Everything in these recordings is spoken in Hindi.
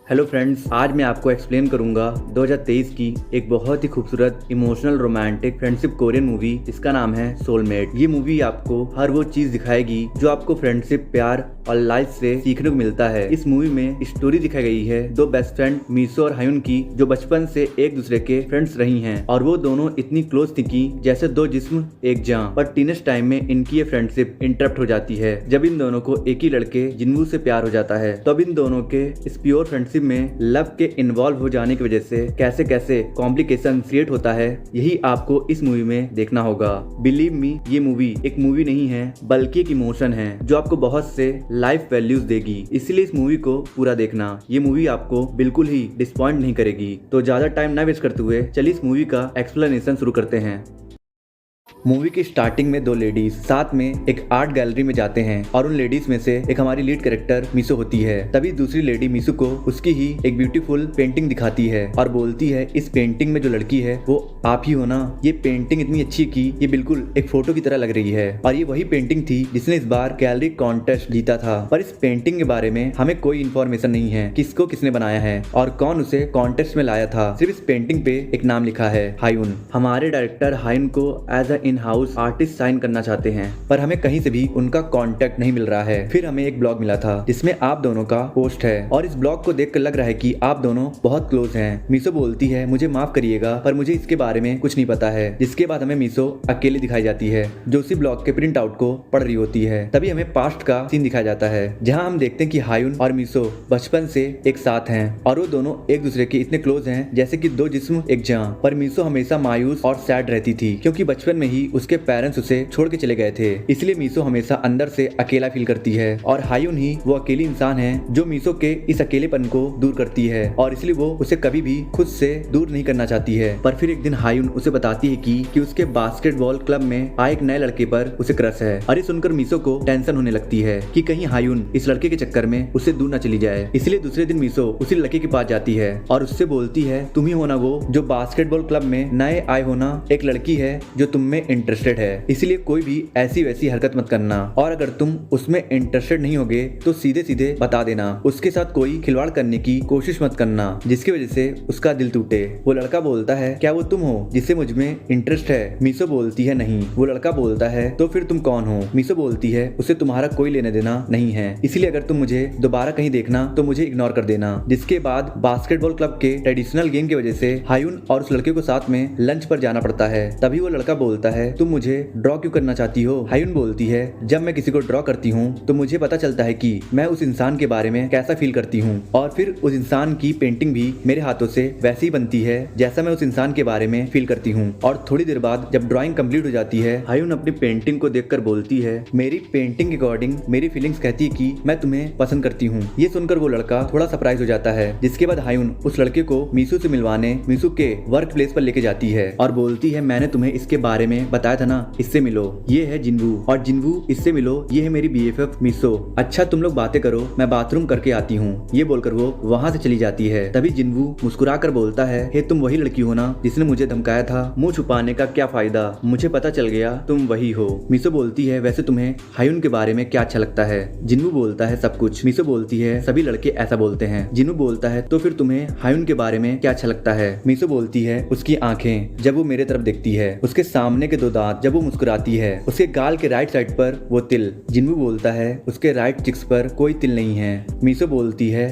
हेलो फ्रेंड्स, आज मैं आपको एक्सप्लेन करूंगा 2023 की एक बहुत ही खूबसूरत emotional romantic friendship Korean movie जिसका नाम है सोलमेट। ये मूवी आपको हर वो चीज दिखाएगी जो आपको फ्रेंडशिप, प्यार और लाइफ से सीखने को मिलता है। इस मूवी में स्टोरी दिखाई गई है दो बेस्ट फ्रेंड मिसो और हायुन की, जो बचपन से एक दूसरे के फ्रेंड्स रही हैं और वो दोनों इतनी क्लोज थी कि जैसे दो जिस्म एक जान। पर टीनेज टाइम में इनकी ये फ्रेंडशिप इंटरप्ट हो जाती है जब इन दोनों को एक ही लड़के जिनवू से प्यार हो जाता है। तब इन दोनों के इस प्योर फ्रेंडशिप में लव के इन्वॉल्व हो जाने की वजह से कैसे कैसे कॉम्प्लिकेशन क्रिएट होता है, यही आपको इस मूवी में देखना होगा। बिलीव मी, ये मूवी एक मूवी नहीं है बल्कि एक इमोशन है जो आपको बहुत से लाइफ वैल्यूज देगी। इसलिए इस मूवी को पूरा देखना। ये मूवी आपको बिल्कुल ही डिसपॉइंट नहीं करेगी। तो ज्यादा टाइम ना वेस्ट करते हुए चलिए इस मूवी का एक्सप्लेनेशन शुरू करते हैं। मूवी की स्टार्टिंग में दो लेडीज साथ में एक आर्ट गैलरी में जाते हैं और उन लेडीज में से एक हमारी लीड कैरेक्टर मिसो होती है। तभी दूसरी लेडी मिसो को उसकी ही एक ब्यूटीफुल पेंटिंग दिखाती है और बोलती है, इस पेंटिंग में जो लड़की है वो आप ही हो ना। ये पेंटिंग इतनी अच्छी की ये बिल्कुल एक फोटो की तरह लग रही है। और ये वही पेंटिंग थी जिसने इस बार गैलरी कॉन्टेस्ट जीता था। पर इस पेंटिंग के बारे में हमें कोई इन्फॉर्मेशन नहीं है, किसको किसने बनाया है और कौन उसे कॉन्टेस्ट में लाया था। सिर्फ इस पेंटिंग पे एक नाम लिखा है, हायुन। हमारे डायरेक्टर हायुन को as in house artist sign करना चाहते हैं, पर हमें कहीं से भी उनका कांटेक्ट नहीं मिल रहा है। फिर हमें एक ब्लॉग मिला था जिसमें आप दोनों का पोस्ट है और इस ब्लॉग को देखकर लग रहा है कि आप दोनों बहुत क्लोज हैं। मिसो बोलती है, मुझे माफ करिएगा पर मुझे इसके बारे में कुछ नहीं पता है। जिसके बाद हमें मिसो अकेली दिखाई जाती है जो उसी ब्लॉग के प्रिंट आउट को पढ़ रही होती है। तभी हमें पास्ट का सीन दिखाया जाता है जहाँ हम देखते हैं कि हायुन और मिसो बचपन से एक साथ हैं और वो दोनों एक दूसरे के इतने क्लोज हैं जैसे कि दो जिस्म एक जान। पर मिसो हमेशा मायूस और सैड रहती थी क्योंकि बचपन में ही उसके पेरेंट्स उसे छोड़ के चले गए थे। इसलिए मिसो हमेशा अंदर से अकेला फील करती है और हायुन ही वो अकेली इंसान है जो मिसो के इस अकेलेपन को दूर करती है और इसलिए वो उसे कभी भी खुद से दूर नहीं करना चाहती है। पर फिर एक दिन हायुन उसे बताती है कि उसके बास्केटबॉल क्लब में आए एक नए लड़के पर उसे क्रश है। और ये सुनकर मिसो को टेंशन होने लगती है कि कहीं हायुन इस लड़के के चक्कर में उससे दूर न चली जाए। इसलिए दूसरे दिन मिसो उसी लड़के के पास जाती है और उससे बोलती है, तुम ही हो ना वो जो बास्केटबॉल क्लब में नए आए हो ना। एक लड़की है जो तुम में इंटरेस्टेड है, इसलिए कोई भी ऐसी वैसी हरकत मत करना और अगर तुम उसमें इंटरेस्टेड नहीं होगे तो सीधे सीधे बता देना। उसके साथ कोई खिलवाड़ करने की कोशिश मत करना जिसकी वजह से उसका दिल टूटे। वो लड़का बोलता है, क्या वो तुम हो जिससे मुझ में इंटरेस्ट है? मिसो बोलती है, नहीं। वो लड़का बोलता है, तो फिर तुम कौन हो? मिसो बोलती है, उसे तुम्हारा कोई लेने देना नहीं है, इसलिए अगर तुम मुझे दोबारा कहीं देखना तो मुझे इग्नोर कर देना। जिसके बाद बास्केटबॉल क्लब के ट्रेडिशनल गेम की वजह से हायुन और उस लड़के को साथ में लंच पर जाना पड़ता है। तभी वो लड़का बोलता है, तुम मुझे ड्रॉ क्यों करना चाहती हो? हायुन बोलती है, जब मैं किसी को ड्रॉ करती हूँ तो मुझे पता चलता है कि मैं उस इंसान के बारे में कैसा फील करती हूँ और फिर उस इंसान की पेंटिंग भी मेरे हाथों से वैसी ही बनती है जैसा मैं उस इंसान के बारे में फील करती हूँ। और थोड़ी देर बाद जब ड्राइंग कंप्लीट हो जाती है, हायुन अपनी पेंटिंग को देखकर बोलती है, मेरी पेंटिंग के अकॉर्डिंग मेरी फीलिंग्स कहती है कि मैं तुम्हें पसंद करती हूँ। ये सुनकर वो लड़का थोड़ा सरप्राइज हो जाता है। जिसके बाद हायुन उस लड़के को मिसू से मिलवाने मिसू के वर्क प्लेस पर लेके जाती है और बोलती है, मैंने तुम्हें इसके बारे में बताया था ना, इससे मिलो, ये है जिनवू और जिनवू इससे मिलो, ये है मेरी BFF मिसो। अच्छा तुम लोग बातें करो, मैं बाथरूम करके आती हूँ। ये बोलकर वो वहाँ से चली जाती है। तभी जिनवू मुस्कुरा कर बोलता है, हे तुम वही लड़की हो ना जिसने मुझे धमकाया था? मुंह छुपाने का क्या फायदा, मुझे पता चल गया तुम वही हो। मिसो बोलती है, वैसे तुम्हें हायुन के बारे में क्या अच्छा लगता है? जिनवू बोलता है, सब कुछ। मिसो बोलती है, सभी लड़के ऐसा बोलते हैं। जिनवू बोलता है, तो फिर तुम्हें हायुन के बारे में क्या अच्छा लगता है? मिसो बोलती है, उसकी आंखें जब वो मेरे तरफ देखती है, उसके सामने के दो दांत जब वो मुस्कुराती है, उसके गाल के राइट साइड पर वो तिल। जिनवू बोलता है, उसके राइट चिक्स पर कोई तिल नहीं है। मिसो बोलती है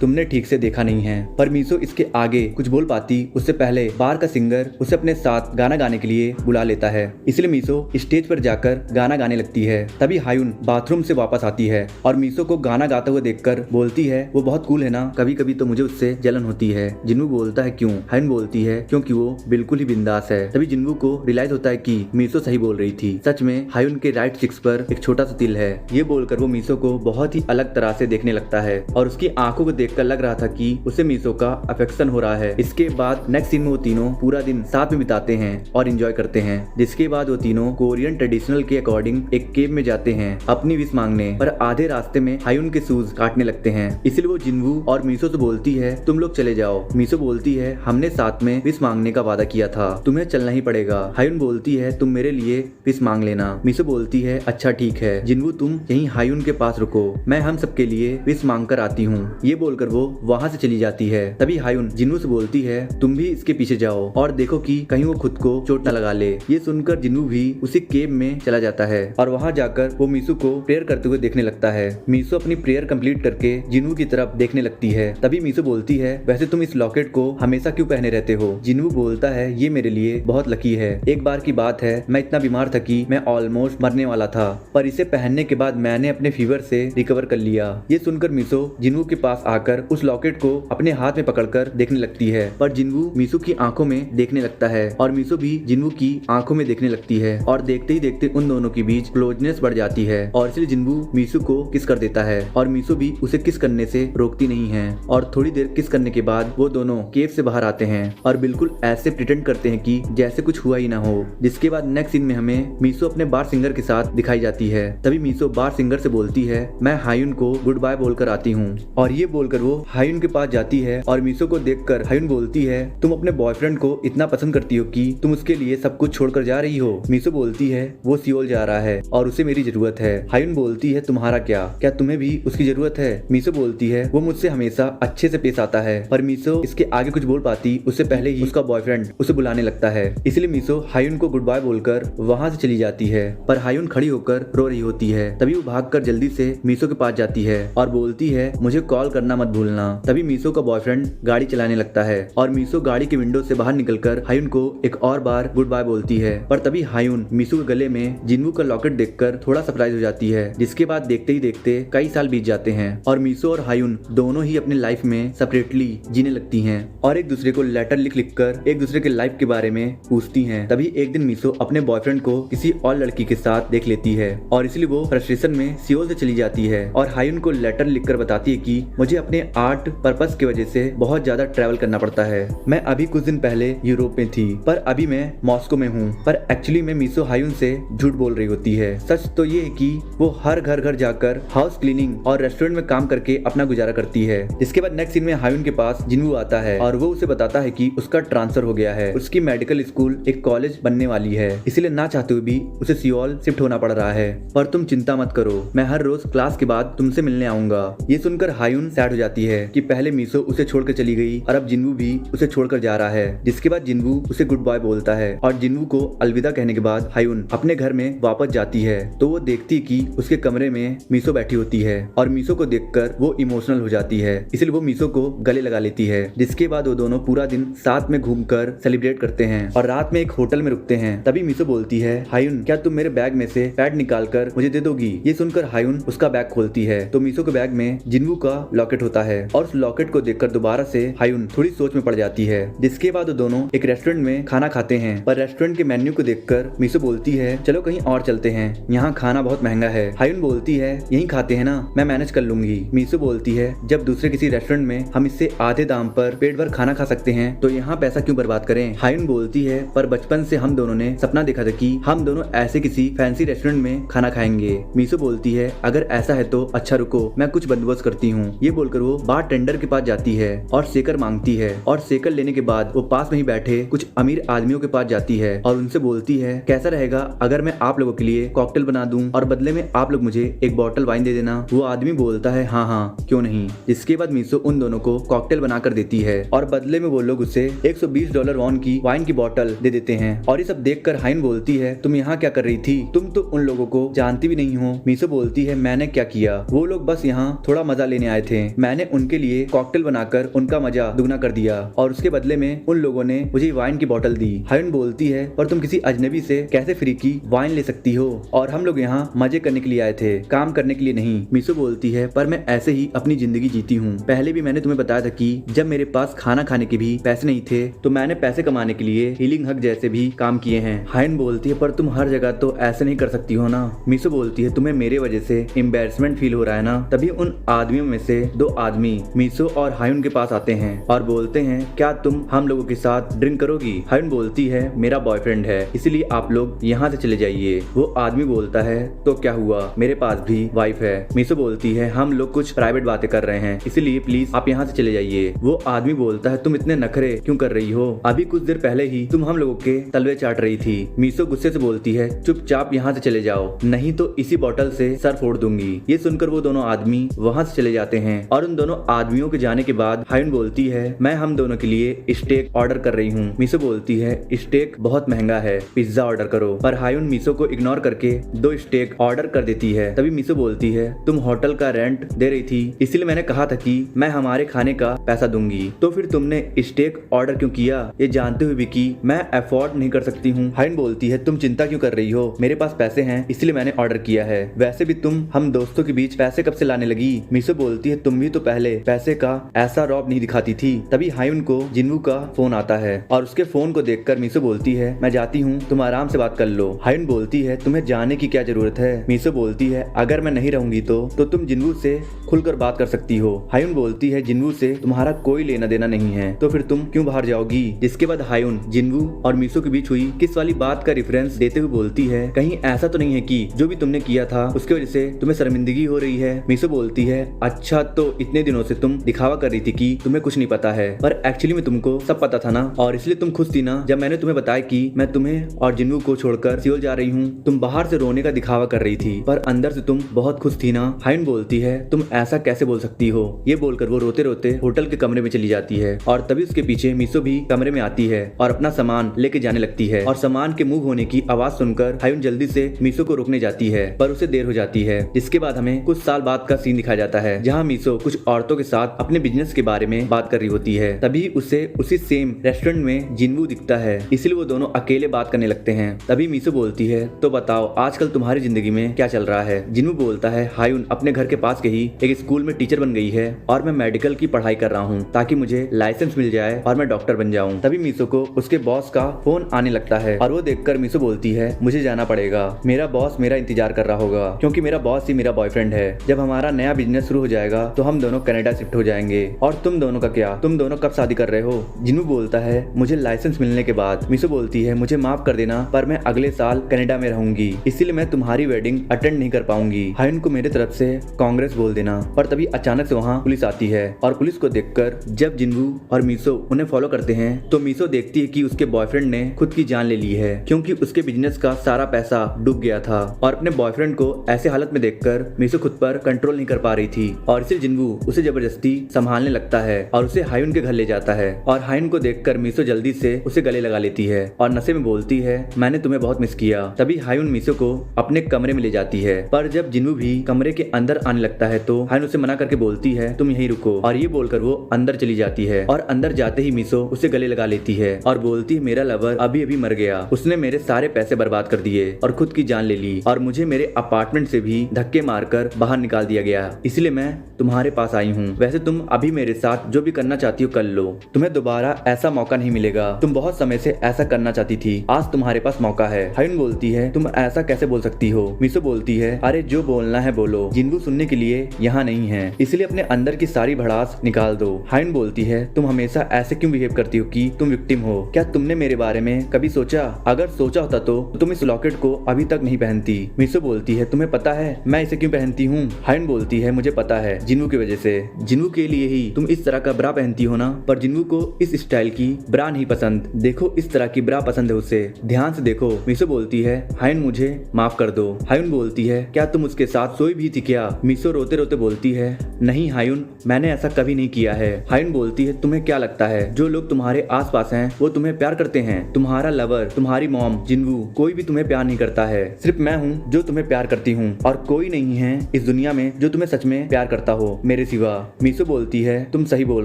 तुमने ठीक से देखा नहीं है। पर मिसो इसके आगे कुछ बोल पाती उससे पहले बार का सिंगर उसे अपने साथ गाना गाने के लिए बुला लेता है। इसलिए मिसो स्टेज पर जाकर गाना गाने लगती है। तभी हायुन बाथरूम से वापस आती है और मिसो को गाना गाते हुए देखकर बोलती है, वो बहुत कूल है ना, कभी कभी तो मुझे उससे जलन होती है। जिनवू बोलता है, क्यों? हायुन बोलती है, क्योंकि वो बिल्कुल ही बिंदास है। तभी जिनवू को रियलाइज होता है कि मिसो सही बोल रही थी, सच में हायुन के राइट चिक्स पर एक छोटा सा तिल है। ये बोलकर वो मिसो को बहुत ही अलग तरह से देखने लगता है और उसकी आंखों को देखकर लग रहा था कि उसे मिसो का अफेक्शन हो रहा है। इसके बाद नेक्स्ट सीन में वो तीनों पूरा दिन साथ में बिताते हैं और एंजॉय करते हैं। जिसके बाद वो तीनों कोरियन ट्रेडिशनल के अकॉर्डिंग एक केव में जाते हैं अपनी विश मांगने। पर आधे रास्ते में हायुन के शूज काटने लगते हैं, इसलिए वो जिनवू और मिसो से बोलती है, तुम लोग चले जाओ। मिसो बोलती है, हमने साथ में विश मांगने का वादा किया था, तुम्हें चलना ही पड़ेगा। हायुन बोलती बोलती है तुम मेरे लिए फिश मांग लेना। मीसो बोलती है अच्छा ठीक है। जिनवू तुम यहीं हायुन के पास रुको, मैं हम सबके लिए फिश मांग कर आती हूँ। ये बोलकर वो वहाँ से चली जाती है। तभी हायुन जिनवू से बोलती है तुम भी इसके पीछे जाओ और देखो कि कहीं वो खुद को चोट न लगा ले। ये सुनकर जिनवू भी उसी केव में चला जाता है और वहाँ जाकर वो मीसो को प्रेयर करते हुए देखने लगता है। मीसो अपनी प्रेयर कंप्लीट करके जिनवू की तरफ देखने लगती है। तभी मीसो बोलती है वैसे तुम इस लॉकेट को हमेशा क्यों पहने रहते हो? जिनवू बोलता है ये मेरे लिए बहुत लकी है। एक बार की बात है मैं इतना बीमार था कि मैं ऑलमोस्ट मरने वाला था, पर इसे पहनने के बाद मैंने अपने फीवर से रिकवर कर लिया। ये सुनकर मीसो जिनवू के पास आकर उस लॉकेट को अपने हाथ में पकड़कर देखने लगती है, पर जिनवू मीसो की आंखों में देखने लगता है और मीसो भी जिनवू की आंखों में देखने लगती है और देखते ही देखते उन दोनों के बीच क्लोजनेस बढ़ जाती है और इसलिए जिनवू मीसो को किस कर देता है और मीसो भी उसे किस करने से रोकती नहीं है। और थोड़ी देर किस करने के बाद वो दोनों केव से बाहर आते हैं और बिल्कुल ऐसे प्रिटेंड करते हैं कि जैसे कुछ हुआ ही ना हो। जिसके बाद नेक्स्ट सीन में हमें मीसो अपने बार सिंगर के साथ दिखाई जाती है। तभी मीसो बार सिंगर से बोलती है मैं हायुन को गुड बाय बोलकर आती हूँ और ये बोलकर वो हायुन के पास जाती है और मीसो को देखकर हायुन बोलती है तुम अपने बॉयफ्रेंड को इतना पसंद करती हो कि तुम उसके लिए सब कुछ छोड़कर जा रही हो। मीसो बोलती है वो सियोल जा रहा है और उसे मेरी जरूरत है। हायुन बोलती है तुम्हारा क्या तुम्हें भी उसकी जरूरत है? मीसो बोलती है वो मुझसे हमेशा अच्छे से पेश आता है। पर मीसो इसके आगे कुछ बोल पाती उससे पहले ही उसका बॉयफ्रेंड उसे बुलाने लगता है। इसलिए मीसो हायुन को गुड बाय बोलकर वहाँ से चली जाती है, पर हायुन खड़ी होकर रो रही होती है। तभी वो भागकर जल्दी से मीसो के पास जाती है और बोलती है मुझे कॉल करना मत भूलना। तभी मीसो का बॉयफ्रेंड गाड़ी चलाने लगता है और मीसो गाड़ी के विंडो से बाहर निकलकर हायुन को एक और बार गुड बाय बोलती है। पर तभी हायुन मीसो के गले में जिनवू का लॉकेट देखकर थोड़ा सरप्राइज हो जाती है। जिसके बाद देखते ही देखते कई साल बीत जाते हैं और मीसो और हायुन दोनों ही अपनी लाइफ में सेपरेटली जीने लगती हैं और एक दूसरे को लेटर लिख कर एक दूसरे के लाइफ के बारे में पूछती हैं। तभी एक दिन मीसो अपने बॉयफ्रेंड को किसी और लड़की के साथ देख लेती है और इसलिए वो फ्रस्ट्रेशन में सियोल से चली जाती है और हायुन को लेटर लिखकर बताती है कि मुझे अपने आर्ट पर्पस की वजह से बहुत ज्यादा ट्रैवल करना पड़ता है। मैं अभी कुछ दिन पहले यूरोप में थी, पर अभी मैं मॉस्को में हूँ। पर एक्चुअली में मीसो हायुन से झूठ बोल रही होती है। सच तो ये है कि वो हर घर जाकर हाउस क्लीनिंग और रेस्टोरेंट में काम करके अपना गुजारा करती है। इसके बाद नेक्स्ट सीन में हायुन के पास जिनवू आता है और वो उसे बताता है कि उसका ट्रांसफर हो गया है। उसकी मेडिकल स्कूल एक कॉलेज बनने वाली है, इसलिए ना चाहते हुए भी उसे सियोल शिफ्ट होना पड़ रहा है। पर तुम चिंता मत करो, मैं हर रोज क्लास के बाद तुमसे मिलने आऊंगा। ये सुनकर हायुन सैड हो जाती है कि पहले मीसो उसे छोड़कर चली गई और अब जिनवू भी उसे छोड़कर जा रहा है। जिसके बाद जिनवू उसे गुड बाय बोलता है और जिनवू को अलविदा कहने के बाद हायुन अपने घर में वापस जाती है तो वो देखती कि उसके कमरे में मीसो बैठी होती है और मीसो को देखकर वो इमोशनल हो जाती है, इसलिए वो मीसो को गले लगा लेती है। जिसके बाद वो दोनों पूरा दिन साथ में घूमकर सेलिब्रेट करते हैं और रात में एक होटल में रुकते हैं। तभी मीसो बोलती है हायुन क्या तुम मेरे बैग में से पैड निकाल कर मुझे दे दोगी? ये सुनकर हायुन उसका बैग खोलती है तो मीसो के बैग में जिनवू का लॉकेट होता है और उस लॉकेट को देखकर दोबारा से हायुन थोड़ी सोच में पड़ जाती है। जिसके बाद वो दोनों एक रेस्टोरेंट में खाना खाते हैं, पर रेस्टोरेंट के मेन्यू को देखकर मीसो बोलती है चलो कहीं और चलते हैं, यहाँ खाना बहुत महंगा है। हायुन बोलती है यहीं खाते हैं ना, मैं मैनेज कर लूंगी। मीसो बोलती है जब दूसरे किसी रेस्टोरेंट में हम इससे आधे दाम पर पेट भर खाना खा सकते हैं तो यहाँ पैसा क्यों बर्बाद करें? हायुन बोलती है पर बचपन से हम दोनों ने सपना देखा था कि हम दोनों ऐसे किसी फैंसी रेस्टोरेंट में खाना खाएंगे। मीसो बोलती है अगर ऐसा है तो अच्छा रुको, मैं कुछ बंदोबस्त करती हूँ। ये बोलकर वो बार टेंडर के पास जाती है और शेकर मांगती है और शेकर लेने के बाद वो पास में ही बैठे कुछ अमीर आदमियों के पास जाती है और उनसे बोलती है कैसा रहेगा अगर मैं आप लोगों के लिए कॉकटेल बना दूं और बदले में आप लोग मुझे एक बॉटल वाइन दे देना? वो आदमी बोलता है हाँ क्यों नहीं। जिसके बाद मीसो उन दोनों को कॉकटेल बनाकर देती है और बदले में वो लोग उसे $120 वॉन की वाइन की बॉटल दे देते हैं। और ये सब देखकर हायुन बोलती है तुम यहाँ क्या कर रही थी? तुम तो उन लोगों को जानती भी नहीं हो। मीसो बोलती है मैंने क्या किया, वो लोग बस यहाँ थोड़ा मजा लेने आए थे, मैंने उनके लिए कॉकटेल बनाकर उनका मजा दुगना कर दिया और उसके बदले में उन लोगों ने मुझे वाइन की बॉटल दी। हायुन बोलती है पर तुम किसी अजनबी से कैसे फ्री की वाइन ले सकती हो, और हम लोग यहाँ मजे करने के लिए आए थे, काम करने के लिए नहीं। मीसो बोलती है पर मैं ऐसे ही अपनी जिंदगी जीती हूँ, पहले भी मैंने तुम्हें बताया था कि जब मेरे पास खाना खाने के भी पैसे नहीं थे तो मैंने पैसे कमाने के लिए हीलिंग हक जैसे भी काम किए हैं। हायुन बोलती है पर तुम हर जगह तो ऐसे नहीं कर सकती हो ना। मीसो बोलती है तुम्हें मेरे वजह से एम्बैरेसमेंट फील हो रहा है ना। तभी उन आदमियों में से 2 आदमी मीसो और हायुन के पास आते हैं और बोलते हैं क्या तुम हम लोगों के साथ ड्रिंक करोगी? हायुन बोलती है मेरा बॉयफ्रेंड है इसलिए आप लोग यहाँ से चले जाइए। वो आदमी बोलता है तो क्या हुआ, मेरे पास भी वाइफ है। मीसो बोलती है हम लोग कुछ प्राइवेट बातें कर रहे हैं इसलिए प्लीज आप यहाँ से चले जाइए। वो आदमी बोलता है तुम इतने नखरे क्यों कर रही हो, अभी कुछ देर पहले ही तुम हम लोगों के तलवे चाट काट रही थी। मीसो गुस्से से बोलती है, चुपचाप यहाँ से चले जाओ, नहीं तो इसी बॉटल से सर फोड़ दूंगी। ये सुनकर वो दोनों आदमी वहाँ से चले जाते हैं और उन दोनों आदमियों के जाने के बाद हायुन बोलती है, मैं हम दोनों के लिए स्टेक ऑर्डर कर रही हूँ। मीसो बोलती है, स्टेक बहुत महंगा है, पिज्जा ऑर्डर करो। पर हायुन मीसो को इग्नोर करके 2 स्टेक ऑर्डर कर देती है। तभी मीसो बोलती है, तुम होटल का रेंट दे रही थी, इसलिए मैंने कहा था कि मैं हमारे खाने का पैसा दूंगी, तो फिर तुमने स्टेक ऑर्डर क्यों किया, ये जानते हुए भी कि मैं अफोर्ड नहीं कर सकती हूँ। हायुन बोलती है, तुम चिंता क्यों कर रही हो, मेरे पास पैसे हैं इसलिए मैंने ऑर्डर किया है। वैसे भी तुम हम दोस्तों के बीच पैसे कब से लाने लगी। मीसो बोलती है, तुम भी तो पहले पैसे का ऐसा रौब नहीं दिखाती थी। तभी हायुन को जिन्वू का फोन आता है और उसके फोन को देखकर मीसो बोलती है, मैं जाती हूँ, तुम आराम से बात कर लो। हायुन बोलती है, तुम्हें जाने की क्या जरूरत है। मीसो बोलती है, अगर मैं नहीं रहूंगी तो तुम जिन्वू से खुलकर बात कर सकती हो। हायुन बोलती है, जिन्वू से तुम्हारा कोई लेना देना नहीं है, तो फिर तुम क्यों बाहर जाओगी। जिसके बाद हायुन जिन्वू और मीसो के बीच हुई किस वाली बात का रेफरेंस देते हुए बोलती है, कहीं ऐसा तो नहीं है कि जो भी तुमने किया था उसके वजह से तुम्हें शर्मिंदगी हो रही है। मीसो बोलती है, अच्छा तो इतने दिनों से तुम दिखावा कर रही थी कि तुम्हें कुछ नहीं पता है, पर एक्चुअली में तुमको सब पता था ना, और इसलिए तुम खुश थी ना जब मैंने तुम्हें बताया कि मैं तुम्हें और जिन्वू को छोड़कर सियोल जा रही हूँ। तुम बाहर से रोने का दिखावा कर रही थी पर अंदर से तुम बहुत खुश थी ना। हायुन बोलती है, तुम ऐसा कैसे बोल सकती हो। ये बोलकर वो रोते रोते होटल के कमरे में चली जाती है और तभी उसके पीछे मीसो भी कमरे में आती है और अपना सामान लेके जाने लगती है। और सामान के मूव होने की आवाज सुनकर हायुन जल्दी से मीसो को रोकने जाती है पर उसे देर हो जाती है। जिसके बाद हमें कुछ साल बाद का सीन दिखाया जाता है जहाँ मीसो कुछ औरतों के साथ अपने बिजनेस के बारे में बात कर रही होती है। तभी उसे उसी सेम रेस्टोरेंट में जिन्वू दिखता है, इसलिए वो दोनों अकेले बात करने लगते हैं। तभी मीसो बोलती है, तो बताओ आजकल तुम्हारी जिंदगी में क्या चल रहा है। जिन्वू बोलता है, हायुन अपने घर के पास के ही एक स्कूल में टीचर बन गई है और मैं मेडिकल की पढ़ाई कर रहा हूँ ताकि मुझे लाइसेंस मिल जाए और मैं डॉक्टर बन जाऊँ। तभी मीसो को उसके बॉस का फोन आने लगता है और वो देखकर मीसो बोलती है, मुझे जाना पड़ेगा, मेरा बॉस मेरा इंतजार कर रहा होगा क्योंकि मेरा बॉस ही मेरा बॉयफ्रेंड है। जब हमारा नया बिजनेस शुरू हो जाएगा तो हम दोनों कनाडा शिफ्ट हो जाएंगे। और तुम दोनों का क्या, तुम दोनों कब शादी कर रहे हो। जिन्वू बोलता है, मुझे लाइसेंस मिलने के बाद। मीसो बोलती है, मुझे माफ कर देना पर मैं अगले साल कनाडा में रहूंगी, इसीलिए मैं तुम्हारी वेडिंग अटेंड नहीं कर पाऊंगी। हायुन को मेरे तरफ से कांग्रेस बोल देना। पर तभी अचानक से वहाँ पुलिस आती है और पुलिस को देखकर जब जिन्वू और मीसो उन्हें फॉलो करते हैं तो मीसो देखती है कि उसके बॉयफ्रेंड ने खुद की जान ले ली है क्योंकि उसके बिजनेस का सारा पैसा डूब गया था। और अपने बॉयफ्रेंड को ऐसे हालत में देखकर मीसो खुद पर कंट्रोल नहीं कर पा रही थी और इसलिए जिन्वू उसे जबरदस्ती संभालने लगता है और उसे हायुन के घर ले जाता है। और हायुन को देखकर मीसो जल्दी से उसे गले लगा लेती है और नशे में बोलती है, मैंने तुम्हें बहुत मिस किया। तभी हायुन मीसो को अपने कमरे में ले जाती है पर जब जिन्वू भी कमरे के अंदर आने लगता है तो हायुन उसे मना करके बोलती है, तुम यहीं रुको, और ये बोलकर वो अंदर चली जाती है। और अंदर जाते ही मीसो उसे गले लगा लेती है और बोलती है, मेरा लवर अभी अभी मर गया, उसने मेरे सारे पैसे बर्बाद कर दिए और खुद की जान ले ली और मुझे मेरे अपार्टमेंट से भी धक्के मारकर बाहर निकाल दिया गया, इसलिए मैं तुम्हारे पास आई हूँ। वैसे तुम अभी मेरे साथ जो भी करना चाहती हो कर लो, तुम्हें दोबारा ऐसा मौका नहीं मिलेगा, तुम बहुत समय से ऐसा करना चाहती थी, आज तुम्हारे पास मौका है। हायुन बोलती है, तुम ऐसा कैसे बोल सकती हो। मीसो बोलती है, अरे जो बोलना है बोलो, जिन्वू सुनने के लिए यहाँ नहीं है, इसलिए अपने अंदर की सारी भड़ास निकाल दो। हायुन बोलती है, तुम हमेशा ऐसे क्यों बिहेव करती हो कि तुम विक्टिम हो। क्या तुमने मेरे बारे में कभी सोचा, अगर सोचा होता तो तुम इस लॉकेट को अभी तक नहीं पहनती। मीसो बोलती है, तुम्हें पता है मैं इसे क्यों पहनती हूँ। हायुन बोलती है, मुझे पता है, जिन्वू की वजह से, जिन्वू के लिए ही तुम इस तरह का ब्रा पहनती हो ना। पर जिन्वू को इस स्टाइल की ब्रा नहीं पसंद, देखो इस तरह की ब्रा पसंद है उसे, ध्यान से देखो। मीसो बोलती है, हायुन मुझे माफ कर दो। हायुन बोलती है, क्या तुम उसके साथ सोई भी थी क्या। मीसो रोते रोते बोलती है, नहीं हायुन, मैंने ऐसा कभी नहीं किया है। हायुन बोलती है, तुम्हें क्या लगता है जो लोग तुम्हारे आस पास हैं वो तुम्हें प्यार करते हैं। तुम्हारा लवर, तुम्हारी मॉम, जिन्वू, कोई भी तुम्हें प्यार नहीं करता है, सिर्फ मैं हूँ जो तुम्हें प्यार करती हूँ और कोई नहीं है इस दुनिया में जो तुम्हें सच में प्यार करता हो मेरे सिवा। मीसो बोलती है, तुम सही बोल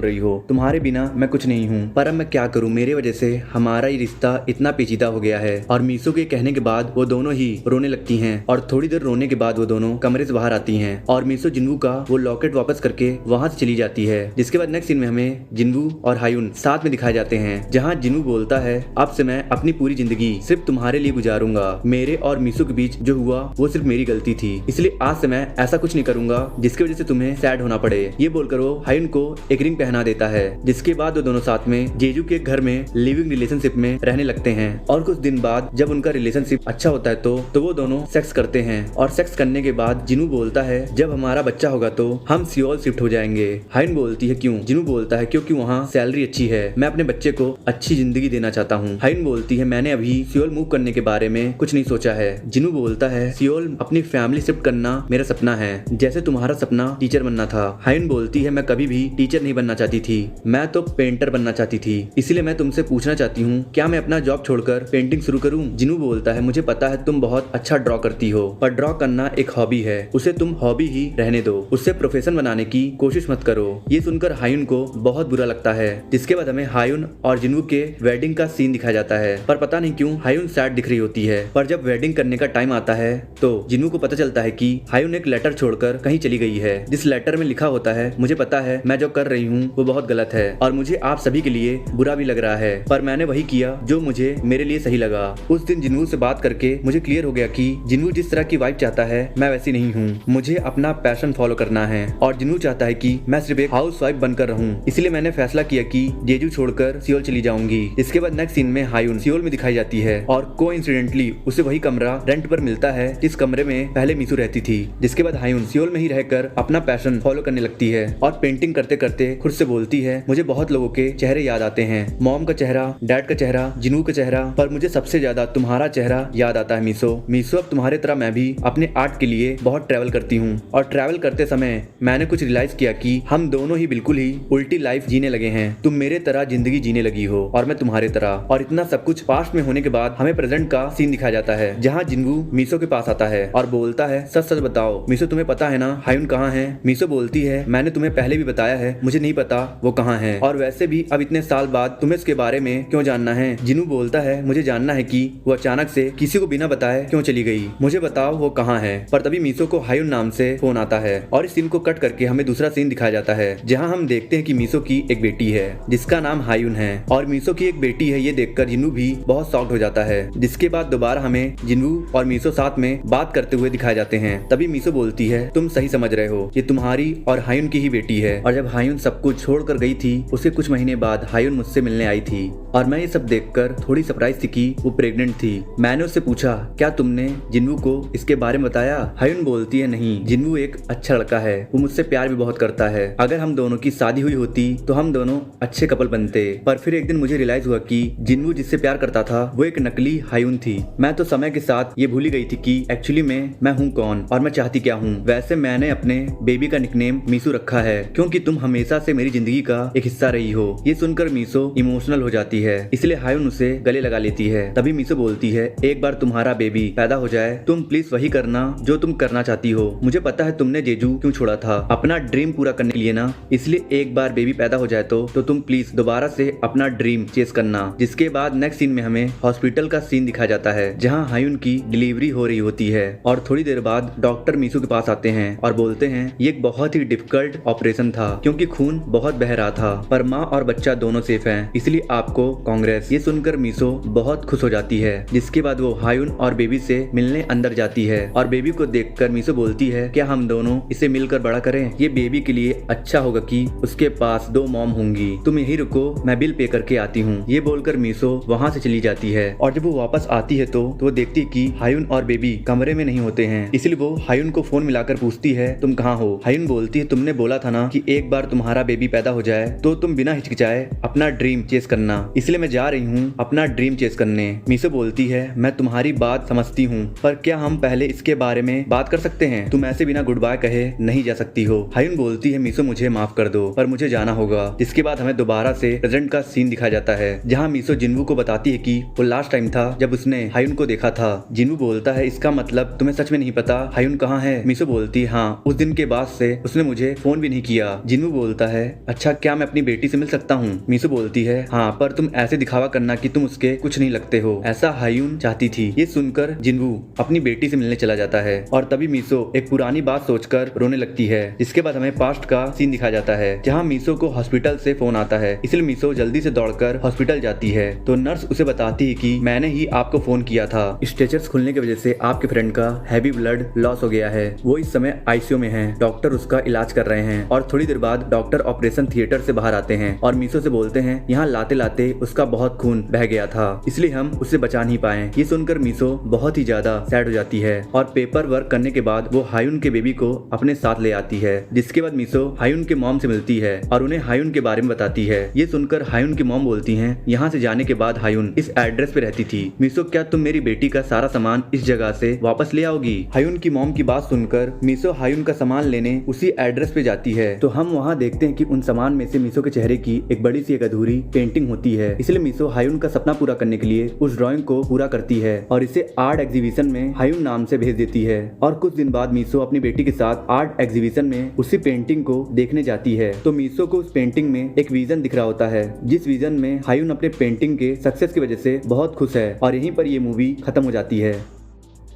रही हो, तुम्हारे बिना मैं कुछ नहीं हूँ, पर अब मैं क्या करूँ, मेरी वजह से हमारा ये रिश्ता इतना पेचीदा हो गया है। और मीसो के कहने के बाद वो दोनों ही रोने लगती हैं और थोड़ी देर रोने के बाद वो दोनों कमरे से बाहर आती हैं और मीसो जिन्वू का वो लॉकेट वापस करके वहाँ से चली जाती है। जिसके बाद नेक्स्ट सीन में हमें जिन्वू और हायुन साथ में दिखाए जाते हैं जहाँ जिन्वू बोलता है, अब से मैं अपनी पूरी जिंदगी सिर्फ तुम्हारे लिए गुजारूंगा, मेरे और मीसो के बीच जो हुआ वो सिर्फ मेरी गलती थी, इसलिए आज से मैं ऐसा कुछ नहीं करूंगा जिसकी वजह से तुम्हें सैड होना पड़े। ये बोलकर वो हायुन को एक रिंग पहना देता है। जिसके बाद वो दोनों साथ में जेजू के घर में लिविंग रिलेशनशिप में रहने लगते हैं और कुछ दिन बाद जब उनका रिलेशनशिप अच्छा होता है तो वो दोनों सेक्स करते हैं और सेक्स करने के बाद जिन्वू बोलता है, जब हमारा बच्चा होगा तो हम सियोल शिफ्ट हो जाएंगे। हायुन बोलती है, क्यों। जिन्वू बोलता है, क्योंकि वहाँ सैलरी अच्छी है, मैं अपने बच्चे को अच्छी जिंदगी देना चाहता हूँ। हायुन बोलती है, है मैंने अभी सियोल मूव करने के बारे में कुछ नहीं सोचा है। जिनू बोलता है सियोल अपनी फैमिली शिफ्ट करना मेरा सपना है, जैसे तुम्हारा सपना टीचर बनना था। हायुन बोलती है मैं कभी भी टीचर नहीं बनना चाहती थी, मैं तो पेंटर बनना चाहती थी, इसलिए मैं तुमसे पूछना चाहती हूँ क्या मैं अपना जॉब छोड़कर पेंटिंग शुरू करूँ। जिनू बोलता है मुझे पता है तुम बहुत अच्छा ड्रॉ करती हो, पर ड्रॉ करना एक हॉबी है, उसे तुम हॉबी ही रहने दो, उससे प्रोफेशन बनाने की कोशिश मत करो। ये सुनकर हायुन को बहुत बुरा लगता है। जिसके बाद हमें हायुन और जिनू के वेडिंग का सीन दिखाया जाता है, पर पता नहीं क्यों हायुन सैड दिख रही होती है। पर जब वेडिंग करने का टाइम आता है तो जिनू को पता चलता है कि हायुन एक लेटर छोड़कर कहीं चली गई है, जिस लेटर में लिखा होता है मुझे पता है मैं जो कर रही हूँ वो बहुत गलत है और मुझे आप सभी के लिए बुरा भी लग रहा है, पर मैंने वही किया जो मुझे मेरे लिए सही लगा। उस दिन जिनू से बात करके मुझे क्लियर हो गया कि जिनू जिस तरह की वाइफ चाहता है मैं वैसी नहीं हूँ, मुझे अपना पैशन फॉलो करना है और जिनू चाहता है कि मैं सिर्फ एक हाउस वाइफ बनकर रहूं, इसलिए मैंने फैसला किया कि जेजू छोड़कर सियोल चली जाऊंगी। इसके बाद नेक्स्ट सीन में हायुन सियोल में दिखाई जाती है और कोइंसिडेंटली उसे वही कमरा रेंट पर मिलता है जिस कमरे में पहले मीसू रहती थी। जिसके बाद हायुन सियोल में ही रहकर अपना पैशन फॉलो करने लगती है और पेंटिंग करते करते खुद से बोलती है मुझे बहुत लोगों के चेहरे याद आते हैं, मॉम का चेहरा, डैड का चेहरा, जिनू का चेहरा, पर मुझे सबसे ज्यादा तुम्हारा चेहरा याद आता है मीसो। मीसो अब तुम्हारे तरह मैं भी अपने आर्ट के लिए बहुत ट्रैवल करती हूँ और ट्रैवल करते समय मैंने कुछ रियलाइज किया कि हम दोनों ही बिल्कुल ही उल्टी लाइफ जीने लगे हैं। तुम मेरे तरह जिंदगी जीने लगी हो और मैं तुम्हारे तरह, और इतना सब कुछ पास्ट में होने के बाद हमें प्रेजेंट का सीन दिखाया जाता है जहाँ जिनवू मीसो के पास आता है और बोलता है सच सच बताओ मीसो तुम्हें पता है ना हायुन कहाँ है। मीसो बोलती है मैंने तुम्हें पहले भी बताया है मुझे नहीं पता वो कहाँ है, और वैसे भी अब इतने साल बाद तुम्हें उसके बारे में क्यों जानना है। जिनू बोलता है मुझे जानना है कि वो अचानक से किसी को बिना बताए क्यों चली गई, मुझे बताओ वो कहाँ है। पर तभी मीसो को हायुन नाम से फोन आता है और इस सीन को कट करके हमें दूसरा सीन दिखाया जाता है जहाँ हम देखते हैं कि मीसो की एक बेटी है जिसका नाम हायुन है और मीसो की एक बेटी है। ये देखकर जिनू भी बहुत शॉक्ड हो जाता है। जिसके बाद दोबारा हमें जिनू और मीसो साथ में बात करते हुए दिखाए जाते हैं। तभी मीसो बोलती है तुम सही समझ रहे हो, ये तुम्हारी और हायुन की ही बेटी है, और जब हायुन सब कुछ छोड़कर गई थी उसके कुछ महीने बाद हायुन मुझसे मिलने आई थी और मैं ये सब देखकर थोड़ी सरप्राइज थी कि वो प्रेग्नेंट थी। मैंने उससे पूछा क्या तुमने जिनू को इसके बारे में बताया। हायुन बोलती है नहीं, जिनू एक अच्छा लड़का है, वो मुझसे प्यार भी बहुत करता है, अगर हम दोनों की शादी हुई होती तो हम दोनों अच्छे कपल बनते। पर फिर एक दिन मुझे रियलाइज हुआ कि जिनू जिससे प्यार करता था वो एक नकली हायुन थी। मैं तो समय के साथ ये भूल गई थी कि एक्चुअली मैं हूँ कौन और मैं चाहती क्या हूँ। वैसे मैंने अपने बेबी का निकनेम मीसू रखा है क्योंकि तुम हमेशा से मेरी जिंदगी का एक हिस्सा रही हो। ये सुनकर मीसो इमोशनल हो जाती है, इसलिए हायुन उसे गले लगा लेती है। तभी मीसो बोलती है एक बार तुम्हारा बेबी पैदा हो जाए तुम प्लीज वही करना जो तुम करना चाहती हो। मुझे पता है तुमने जेजू क्यों छोड़ा था, अपना ड्रीम पूरा करने के लिए ना, इसलिए एक बार बेबी पैदा हो जाए तो तुम प्लीज दोबारा से अपना ड्रीम चेस करना। जिसके बाद नेक्स्ट सीन में हमें हॉस्पिटल का सीन दिखाया जाता है जहाँ हायुन की डिलीवरी हो रही होती है और थोड़ी देर बाद डॉक्टर मीसू के पास आते हैं और बोलते हैं ये एक बहुत ही डिफिकल्ट ऑपरेशन था क्योंकि खून बहुत बह रहा था, पर माँ और बच्चा दोनों सेफ हैं, इसलिए आपको कांग्रेस। ये सुनकर मीसो बहुत खुश हो जाती है। जिसके बाद वो हायुन और बेबी से मिलने अंदर जाती है और बेबी को देखकर मीसो बोलती है क्या हम दोनों इसे मिलकर बड़ा करें, ये बेबी के लिए अच्छा होगा कि उसके पास 2 मॉम होंगी, तुम यही रुको मैं बिल पे करके आती हूँ। ये बोलकर मीसो वहाँ से चली जाती है और जब वो वापस आती है तो वो देखती है कि हायुन और बेबी कमरे में नहीं होते हैं, इसलिए वो हायुन को फोन मिलाकर पूछती है तुम कहाँ हो। हायुन बोलती है तुमने बोला था ना कि एक बार तुम्हारा बेबी पैदा हो जाए तो तुम बिना हिचकिचाए अपना ड्रीम चेस करना, इसलिए मैं जा रही हूँ अपना ड्रीम चेस करने। मीसो बोलती है मैं तुम्हारी बात समझती हूँ, पर क्या हम पहले इसके बारे में बात कर सकते हैं, तुम ऐसे बिना गुड बाय कहे नहीं जा सकती हो। हायुन बोलती है मीसो मुझे माफ कर दो पर मुझे जाना होगा। इसके बाद हमें दोबारा से प्रेजेंट का सीन दिखाया जाता है जहाँ मीसो जिनवू को बताती है कि वो लास्ट टाइम था जब उसने हायुन को देखा था। जिनवू बोलता है इसका मतलब तुम्हें सच में नहीं पता हायुन कहाँ है। मीसो बोलती है हाँ, उस दिन के बाद से उसने मुझे फोन भी नहीं किया। जिनवू बोलता है अच्छा क्या मैं अपनी बेटी से मिल सकता हूँ। मीसो बोलती है हाँ, पर तुम ऐसे दिखावा करना कि तुम उसके कुछ नहीं लगते हो, ऐसा हायुन चाहती थी। ये सुनकर जिनवू अपनी बेटी से मिलने चला जाता है और तभी मीसो एक पुरानी बात सोचकर रोने लगती है। इसके बाद हमें पास्ट का सीन दिखाया जाता है जहाँ मीसो को हॉस्पिटल से फोन आता है, इसलिए मीसो जल्दी से दौड़कर हॉस्पिटल जाती है तो नर्स उसे बताती है कि मैंने ही आपको फोन किया था, स्ट्रेचर्स खुलने की वजह से आपके फ्रेंड का हैवी ब्लड लॉस हो गया है, वो इस समय आईसीयू में है, डॉक्टर उसका इलाज कर रहे हैं। और थोड़ी देर बाद डॉक्टर ऑपरेशन थिएटर से बाहर आते हैं और मीसो से बोलते हैं यहाँ लाते लाते उसका बहुत खून बह गया था, इसलिए हम उसे बचा नहीं पाए। ये सुनकर मीसो बहुत ही ज्यादा सैड हो जाती है और पेपर वर्क करने के बाद वो हायुन के बेबी को अपने साथ ले आती है। जिसके बाद मीसो हायुन के मॉम से मिलती है और उन्हें हायुन के बारे में बताती है। ये सुनकर हायुन की मॉम बोलती हैं, यहाँ से जाने के बाद हायुन इस एड्रेस पे रहती थी। मीसो, क्या तुम मेरी बेटी का सारा सामान इस जगह से वापस ले आओगी? हायुन की मॉम की बात सुनकर मीसो हायुन का सामान लेने उसी एड्रेस पे जाती है। तो हम वहाँ देखते हैं कि उन सामान में से मीसो के चेहरे की एक बड़ी सी एक अधूरी पेंटिंग होती है। इसलिए मीसो हायुन का सपना पूरा करने के लिए उस ड्राइंग को पूरा करती है और इसे आर्ट एग्जीबिशन में हायुन नाम से भेज देती है। और कुछ दिन बाद मीसो अपनी बेटी के साथ आर्ट एग्जीबिशन में उसी पेंटिंग को देखने जाती है। तो मीसो को उस पेंटिंग में एक विजन दिख रहा होता है, जिस विजन में हायुन अपने पेंटिंग के सक्सेस की वजह से बहुत खुश है। और यहीं पर ये मूवी खत्म हो जाती है।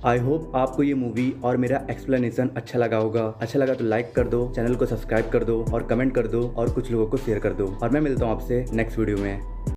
आई होप आपको ये मूवी और मेरा एक्सप्लेनेशन अच्छा लगा होगा। अच्छा लगा तो लाइक कर दो, चैनल को सब्सक्राइब कर दो और कमेंट कर दो और कुछ लोगों को शेयर कर दो। और मैं मिलता हूँ आपसे नेक्स्ट वीडियो में।